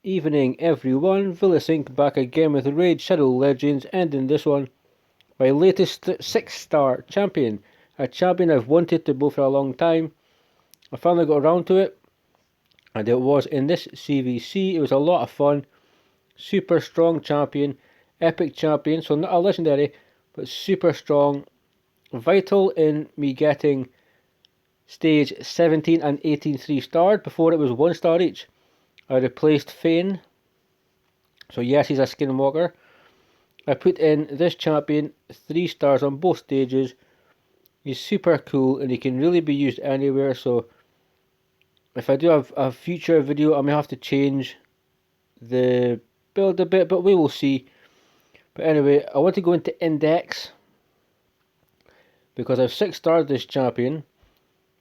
Evening everyone, Vilisink back again with Raid Shadow Legends, ending this one. My latest 6-star champion. A champion I've wanted to build for a long time. I finally got around to it. And it was in this CVC. It was a lot of fun. Super strong champion. Epic champion. So not a legendary, but super strong. Vital in me getting stage 17 and 18 3-starred. Before it was 1-star each. I replaced Fane. So yes, he's a Skinwalker. I put in this champion 3 stars on both stages. He's super cool and he can really be used anywhere. So if I do have a future video, I may have to change the build a bit, but we will see. But anyway, I want to go into index because I've 6-starred this champion,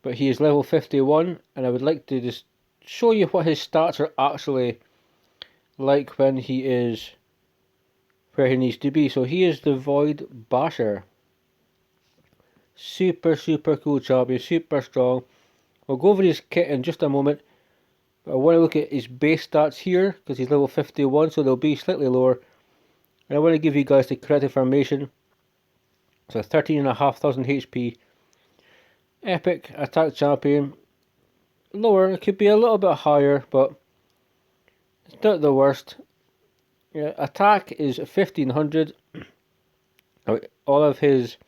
but he is level 51, and I would like to just show you what his stats are actually like when he is where he needs to be. So he is the Void Basher. Super cool champion, super strong. I'll go over his kit in just a moment, but I want to look at his base stats here because he's level 51, so they'll be slightly lower. And I want to give you guys the correct information. So 13,500 HP. Epic attack champion. Lower, it could be a little bit higher, but it's not the worst. Yeah, attack is 1500. All of his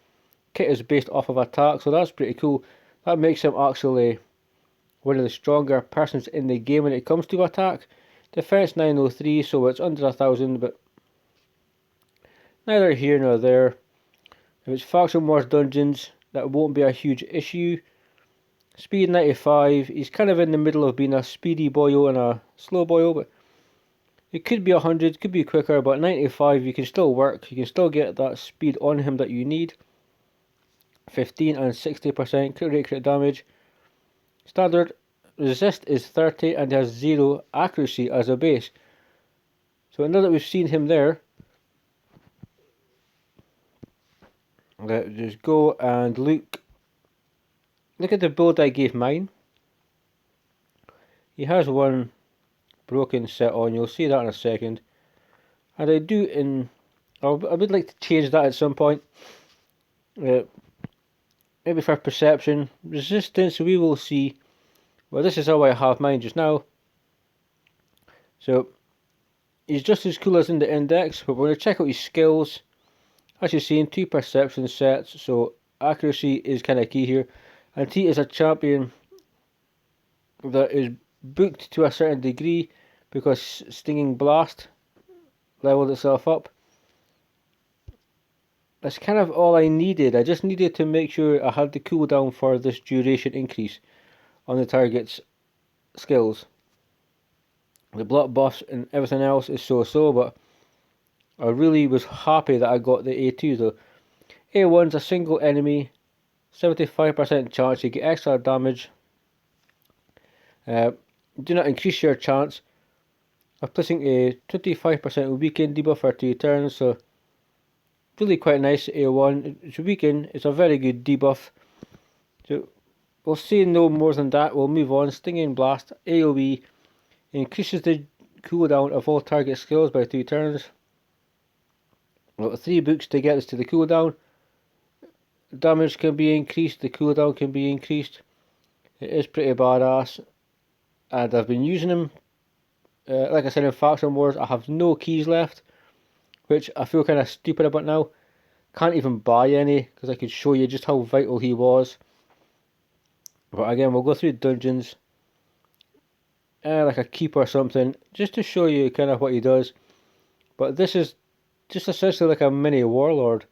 kit is based off of attack, so that's pretty cool. That makes him actually one of the stronger persons in the game when it comes to attack. Defense 903, so it's under 1000, but neither here nor there. If it's Faction Wars Dungeons, that won't be a huge issue. Speed 95, he's kind of in the middle of being a speedy boyo and a slow boyo, but it could be 100, could be quicker, but 95 you can still work, you can still get that speed on him that you need. 15 and 60% crit rate, crit damage. Standard resist is 30 and has 0 accuracy as a base. So now that we've seen him there, let's just go and look at the build I gave mine. He has one broken set on, you'll see that in a second. And I would like to change that at some point. Maybe for perception. Resistance, we will see. Well, this is how I have mine just now. So, he's just as cool as in the index, but we're going to check out his skills. As you've seen, 2 perception sets, so accuracy is kind of key here. And he is a champion that is booked to a certain degree because Stinging Blast leveled itself up. That's kind of all I needed. I just needed to make sure I had the cooldown for this duration increase on the target's skills. The block buffs and everything else is so-so, but I really was happy that I got the A2 though. A1's a single enemy, 75% chance you get extra damage. Do not increase your chance of placing a 25% weaken debuff for 2 turns, so really quite nice. A1, it's weaken, it's a very good debuff. So we'll see no more than that, we'll move on. Stinging Blast, AoE, increases the cooldown of all target skills by 2 turns. We've got 3 books to get us to the cooldown. Damage can be increased, the cooldown can be increased. It is pretty badass. And I've been using them. Like I said in Faction Wars, I have no keys left, which I feel kind of stupid about now. Can't even buy any, because I could show you just how vital he was. But again, we'll go through dungeons. Like a keep or something, just to show you kind of what he does. But this is just essentially like a mini warlord.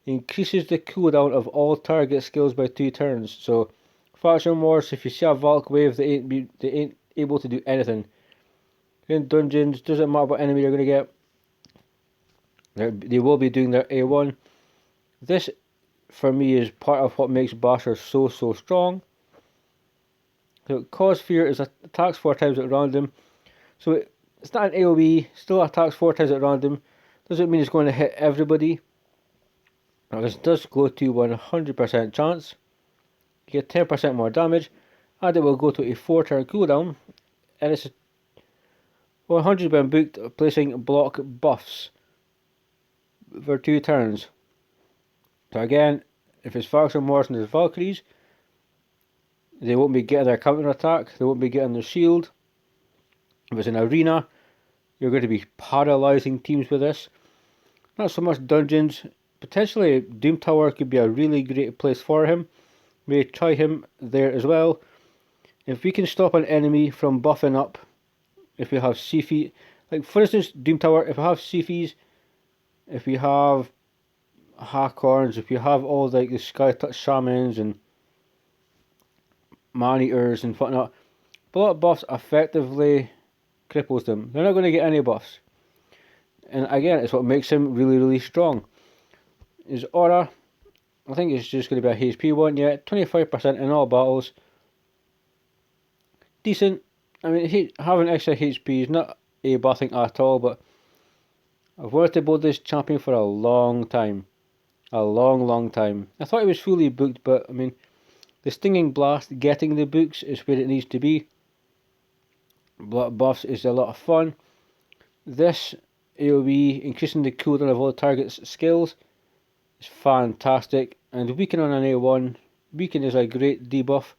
Increases the cooldown of all target skills by 2 turns. So Faction Wars, if you see a Valk wave, they ain't able to do anything. In dungeons, doesn't matter what enemy you're going to get, they will be doing their A1. This, for me, is part of what makes Basher so strong. So Cause Fear is attacks 4 times at random. So it's not an AoE, still attacks 4 times at random. Doesn't mean it's going to hit everybody. Now this does go to 100% chance. You get 10% more damage. And it will go to a 4 turn cooldown. And it's 100 when booked, placing block buffs for 2 turns. So again, if it's Valks or Morris and there's Valkyries, they won't be getting their counter attack, they won't be getting their shield. If it's an arena, you're going to be paralysing teams with this. Not so much dungeons. Potentially Doom Tower could be a really great place for him. May try him there as well. If we can stop an enemy from buffing up, if we have Siphi, like for instance Doom Tower, if we have Siphis, if we have Hakorns, if you have all like the Sky Touch Shamans and Man-Eaters and whatnot, block buffs effectively cripples them. They're not going to get any buffs. And again, it's what makes him really, really strong. His aura, I think it's just going to be a HP one, yeah, 25% in all battles. Decent. I mean, having extra HP is not a bad thing at all, but I've wanted to build this champion for a long time. A long, long time. I thought it was fully booked, but I mean, the Stinging Blast, getting the books is where it needs to be. Block buffs is a lot of fun. This AoE, increasing the cooldown of all the target's skills, is fantastic. And weaken on an A1, weaken is a great debuff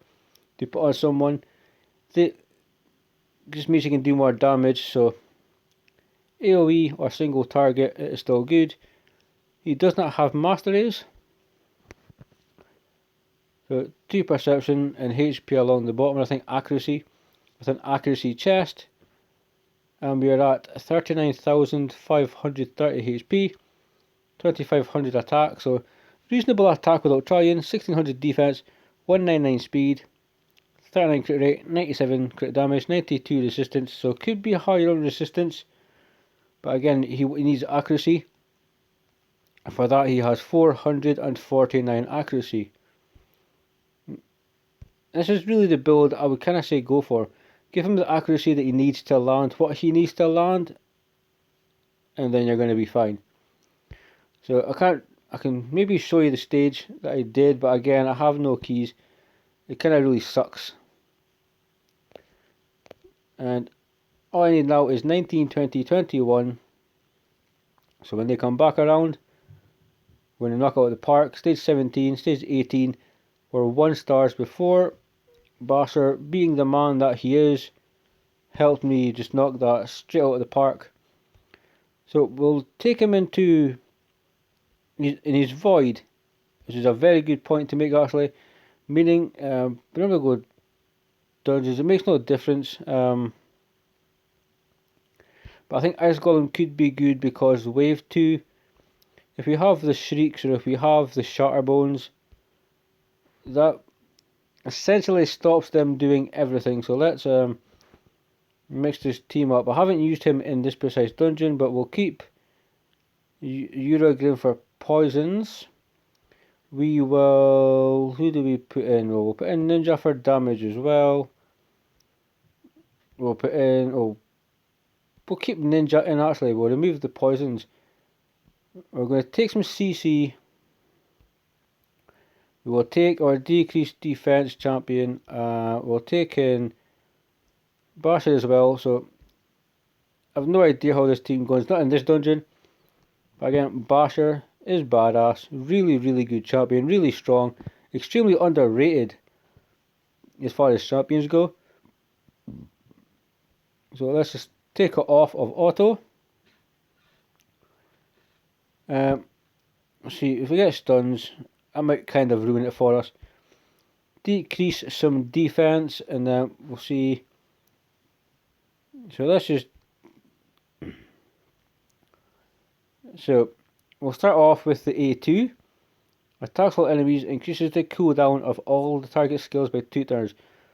to put on someone. It just means you can do more damage, so AoE or single target, it is still good. He does not have masteries. So 2 perception and HP along the bottom, I think accuracy, with an accuracy chest. And we are at 39,530 HP, 2,500 attack, so reasonable attack without trying, 1,600 defense, 199 speed, 39 crit rate, 97 crit damage, 92 resistance, so could be higher on resistance, but again he needs accuracy. For that he has 449 accuracy. This is really the build I would kind of say go for. Give him the accuracy that he needs to land what he needs to land, and then you're going to be fine. So I can maybe show you the stage that I did, but again I have no keys. It kind of really sucks. And all I need now is 19, 20, 21. So when they come back around, when they knock out the park, stage 17, stage 18 were 1 stars before. Basher, being the man that he is, helped me just knock that straight out of the park. So we'll take him into in his void, which is a very good point to make actually. Meaning, whenever we go dungeons, it makes no difference. But I think Ice Golem could be good because wave 2, if we have the Shrieks or if we have the Shatterbones, that essentially stops them doing everything. So let's mix this team up. I haven't used him in this precise dungeon, but we'll keep Eurogrim for poisons. We will, who do we put in? Well, we'll put in Ninja for damage as well. We'll put in, we'll keep Ninja in actually, we'll remove the poisons. We're going to take some CC. We will take our decreased defense champion. We'll take in Basher as well. So I've no idea how this team goes. Not in this dungeon. But again, Basher is badass. Really, really good champion. Really strong. Extremely underrated as far as champions go. So let's just take it off of auto. Let's see, if we get stuns, I might kind of ruin it for us. Decrease some defense, and then we'll see. So let's just. So we'll start off with the A2. Attacks all enemies, increases the cooldown of all the target skills by 2 turns.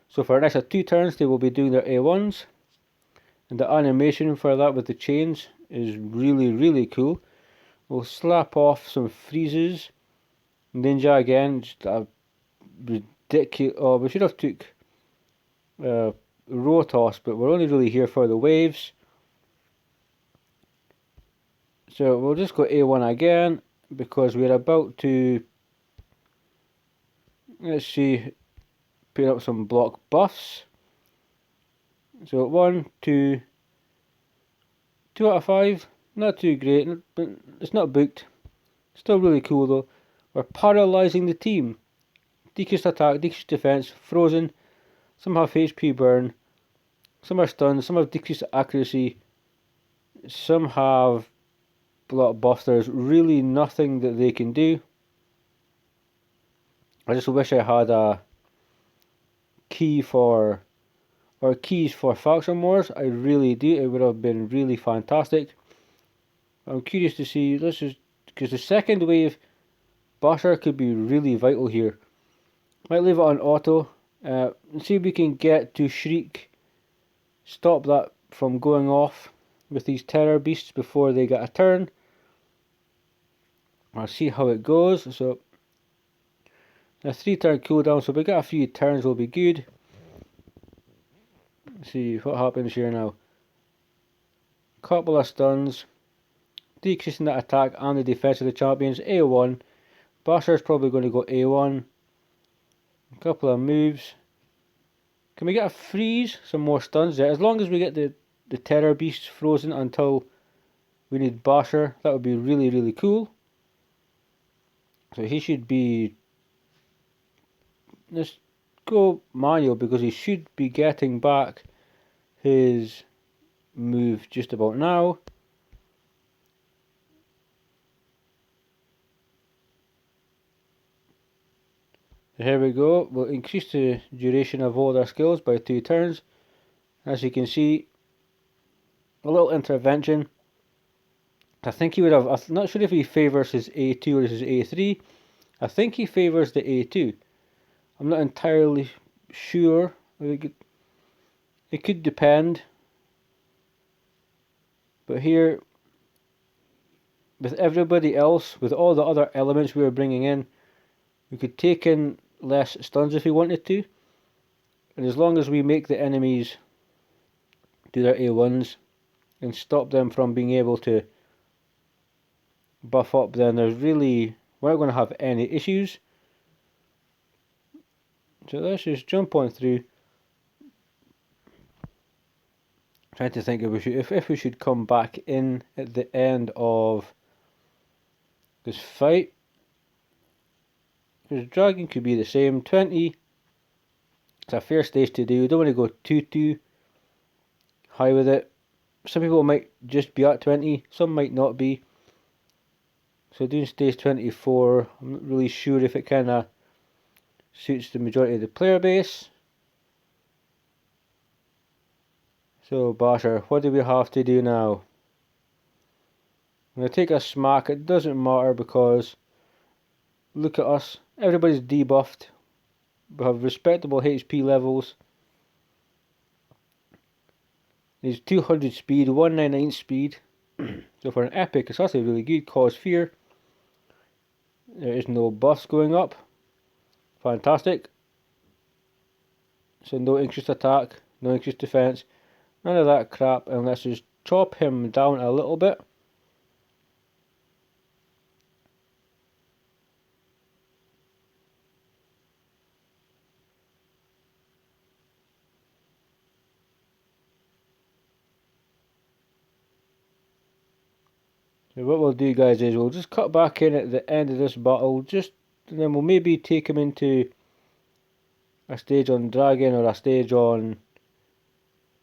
So for the next 2 turns, they will be doing their A1s. And the animation for that with the chains is really, really cool. We'll slap off some freezes. Ninja again, just a ridiculous. Oh, we should have took Rotos, but we're only really here for the waves. So we'll just go A1 again because we're about to, let's see, put up some block buffs. So 1, 2, 2 out of 5. Not too great, but it's not booked. Still really cool though. We're paralysing the team. Decreased attack, decreased defense, frozen. Some have HP burn. Some are stunned. Some have decreased accuracy. Some have a lot of buffs. There's really nothing that they can do. I just wish I had a key for, or keys for faction wars. I really do. It would have been really fantastic. I'm curious to see. This is because the second wave Basher could be really vital here. Might leave it on auto. And see if we can get to Shriek. Stop that from going off with these terror beasts before they get a turn. I'll see how it goes. So a 3-turn cooldown, so if we get a few turns will be good. Let's see what happens here now. Couple of stuns, decreasing the attack and the defense of the champions. A1. Basher's probably going to go A1. A couple of moves. Can we get a freeze? Some more stuns there. As long as we get the terror beasts frozen until we need Basher, that would be really, really cool. So he should be... Let's go manual because he should be getting back his move just about now. Here we go. We'll increase the duration of all their skills by 2 turns. As you can see, a little intervention. I think he would have, I'm not sure if he favours his A2 or his A3. I think he favours the A2. I'm not entirely sure. It could depend. But here, with everybody else, with all the other elements we were bringing in, we could take in less stuns if we wanted to. And as long as we make the enemies do their A1s and stop them from being able to buff up, then we're not going to have any issues. So let's just jump on through. Trying to think if we should come back in at the end of this fight. Because dragon could be the same. 20. It's a fair stage to do. We don't want to go too high with it. Some people might just be at 20. Some might not be. So doing stage 24, I'm not really sure if it kind of suits the majority of the player base. So Basher, what do we have to do now? I'm going to take a smack. It doesn't matter because look at us. Everybody's debuffed. We have respectable HP levels. He's 200 speed, 199 speed. So for an epic, it's actually really good. Cause fear. There is no buffs going up. Fantastic. So no increased attack, no increased defense, none of that crap. And let's just chop him down a little bit. So what we'll do, guys, is we'll just cut back in at the end of this battle, and then we'll maybe take him into a stage on Dragon or a stage on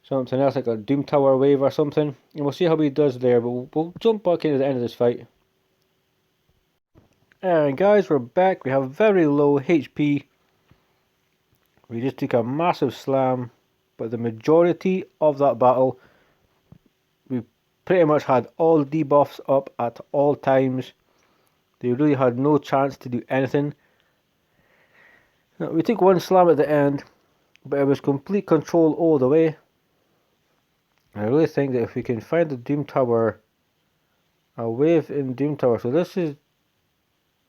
something else like a Doom Tower wave or something, and we'll see how he does there. But we'll jump back in at the end of this fight. And guys, we're back. We have very low HP. We just took a massive slam, but the majority of that battle, we pretty much had all debuffs up at all times. They really had no chance to do anything. Now, we took one slam at the end, but it was complete control all the way. I really think that if we can find the Doom Tower, a wave in Doom Tower. So this is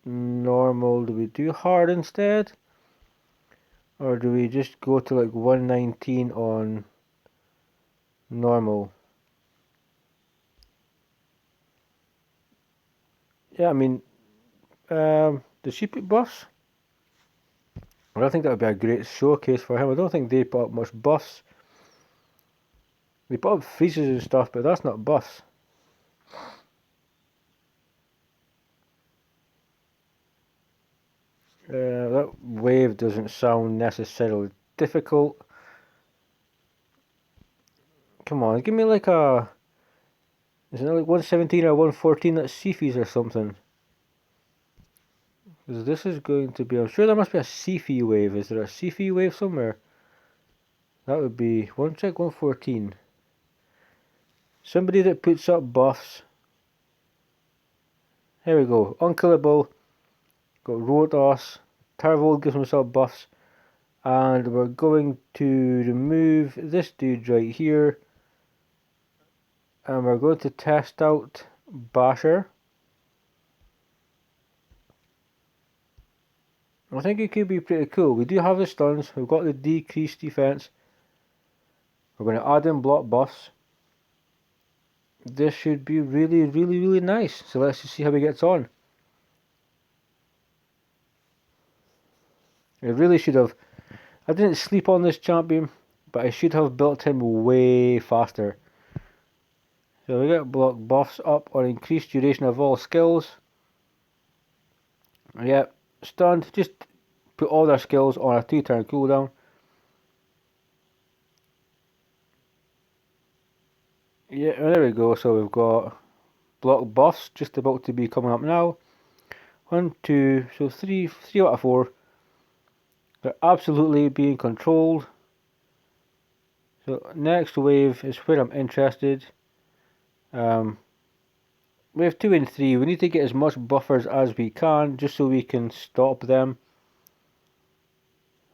normal. Do we do hard instead? Or do we just go to like 119 on normal? Yeah, I mean, does she put buffs? I don't think that would be a great showcase for him. I don't think they put up much buffs. They put up freezes and stuff, but that's not buffs. That wave doesn't sound necessarily difficult. Come on, give me like a... Isn't it like 117 or 114 that's Sifis or something? Because this is going to be... I'm sure there must be a Sifi wave. Is there a Sifi wave somewhere? That would be... One check 114. Somebody that puts up buffs. Here we go. Unkillable. Got Rotos. Tarvold gives himself buffs. And we're going to remove this dude right here. And we're going to test out Basher. I think it could be pretty cool. We do have the stuns. We've got the decreased defense. We're going to add in block buffs. This should be really nice. So let's just see how he gets on. I really should have... I didn't sleep on this champion, but I should have built him way faster. So we get block buffs up on increased duration of all skills. Yep, stunned. Just put all their skills on a 2-turn cooldown. Yeah, there we go. So we've got block buffs just about to be coming up now. 1, 2, so 3 out of 4. They're absolutely being controlled. So next wave is where I'm interested. Wave 2 and 3, we need to get as much buffers as we can just so we can stop them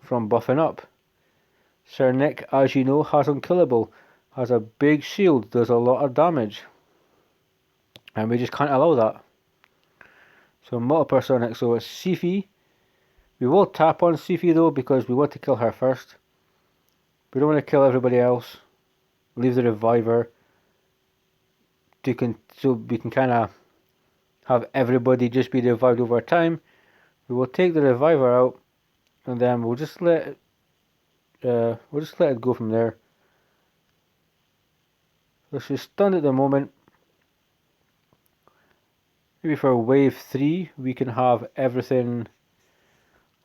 from buffing up. Sir Nick, as you know, has Unkillable, has a big shield, does a lot of damage, and we just can't allow that. So multiple Sir Nick, so it's Sifi. We will tap on Sifi though because we want to kill her first. We don't want to kill everybody else. Leave the reviver so we can kind of have everybody just be revived over time. We will take the reviver out, and then we'll just let it go from there. So she's stunned at the moment. Maybe for wave 3 we can have everything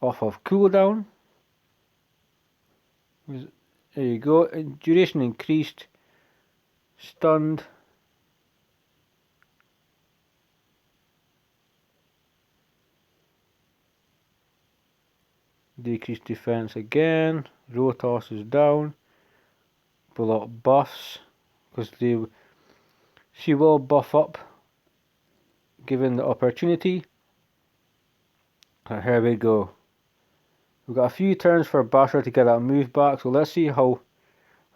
off of cooldown. There you go. Duration increased. Stunned. Decreased defense again. Rotos is down. Block buffs because she will buff up given the opportunity. Here we go. We've got a few turns for Basher to get that move back, so let's see how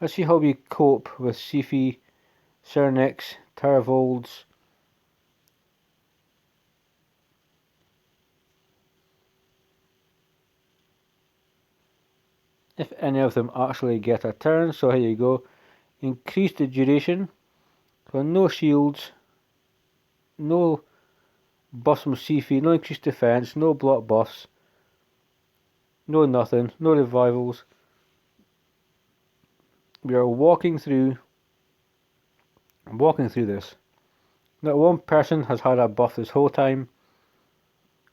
we cope with Sifi, Cernix, Tarvolds. If any of them actually get a turn, so here you go. Increase the duration. So no shields, no buffs from Sifi, no increased defense, no block buffs, no nothing, no revivals. We are walking through this. Not one person has had a buff this whole time,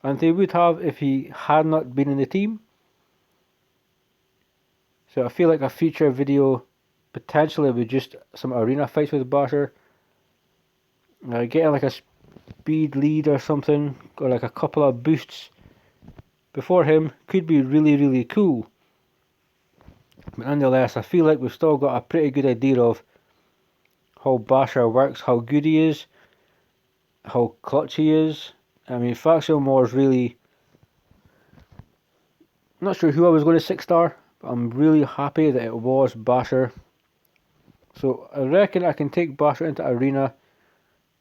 and they would have if he had not been in the team. So I feel like a future video potentially with just some arena fights with Basher. Getting like a speed lead or something, or like a couple of boosts before him could be really cool. But nonetheless, I feel like we've still got a pretty good idea of how Basher works, how good he is, how clutch he is. I mean, Faction Wars really... I'm not sure who I was going to 6-star, but I'm really happy that it was Basher. So I reckon I can take Basher into Arena,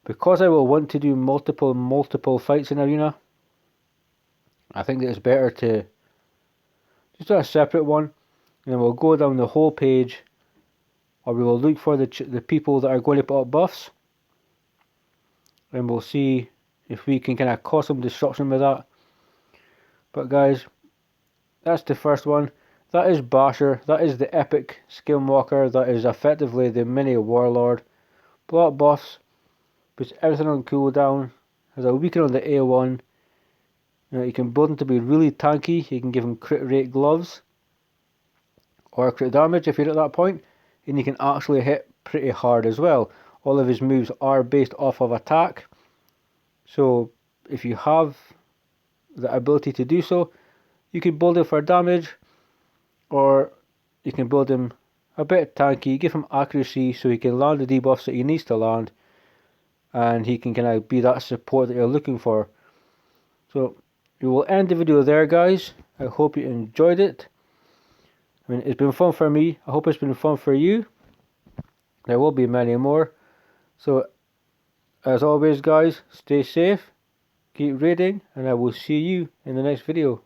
because I will want to do multiple fights in Arena. I think that it's better to just do a separate one, and then we'll go down the whole page, or we will look for the people that are going to put up buffs, and we'll see if we can kind of cause some disruption with that. But guys, that's the first one. That is Basher. That is the epic Skinwalker. That is effectively the mini warlord. Block buffs, puts everything on cooldown, has a weaken on the A1, You can build him to be really tanky. You can give him crit rate gloves or crit damage if you're at that point, and you can actually hit pretty hard as well. All of his moves are based off of attack, so if you have the ability to do so, you can build him for damage, or you can build him a bit tanky, give him accuracy so he can land the debuffs that he needs to land, and he can kind of be that support that you're looking for. So we will end the video there, guys. I hope you enjoyed it. I mean, it's been fun for me. I hope it's been fun for you. There will be many more. So as always, guys, stay safe, keep reading, and I will see you in the next video.